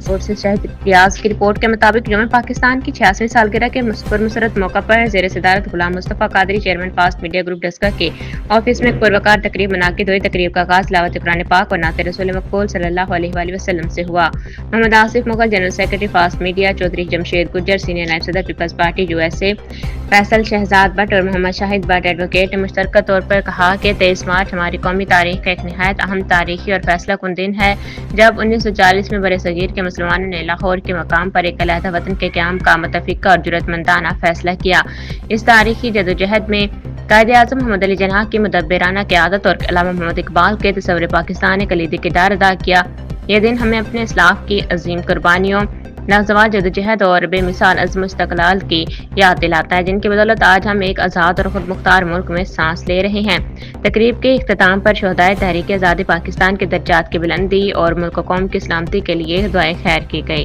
Sources شاہد ریاض کی report کے مطابق یوم پاکستان کی 86ویں سالگرہ کے پرمسرت موقع پر زیر صدارت غلام مصطفیٰ قادری chairman fast media group Daska کے آفس میں ایک پروقار تقریب منعقد ہوئی۔ تقریب کا آغاز تلاوت قرآن پاک اور نعت رسول مقبول صلی اللہ علیہ وآلہ وسلم سے ہوا۔ Muhammad Asif Mughal general secretary fast media, Chaudhry Jamshed Gujjar senior نائب صدر peoples party USA، Faisal Shahzad Butt اور محمد شاہد بٹ ایڈوکیٹ نے مشترکہ طور پر کہا کہ 23 مارچ ہماری قومی تاریخ کا ایک نہایت اہم تاریخی اور فیصلہ کن دن ہے، جب 1940 میں برصغیر کے مسلمانوں نے لاہور کے مقام پر ایک علیحدہ وطن کے قیام کا متفقہ اور جرأتمندانہ فیصلہ کیا۔ اس تاریخی جدوجہد میں قائد اعظم محمد علی جناح کی مدبرانہ قیادت اور علامہ محمد اقبال کے تصور پاکستان نے کلیدی کردار ادا کیا۔ یہ دن ہمیں اپنے اسلاف کی عظیم قربانیوں، لازوال جدوجہد اور بے مثال عزم و استقلال کی یاد دلاتا ہے، جن کی بدولت آج ہم ایک آزاد اور خود مختار ملک میں سانس لے رہے ہیں۔ تقریب کے اختتام پر شہدائے تحریک آزادی پاکستان کے درجات کی بلندی اور ملک و قوم کی سلامتی کے لیے دعائے خیر کی گئی۔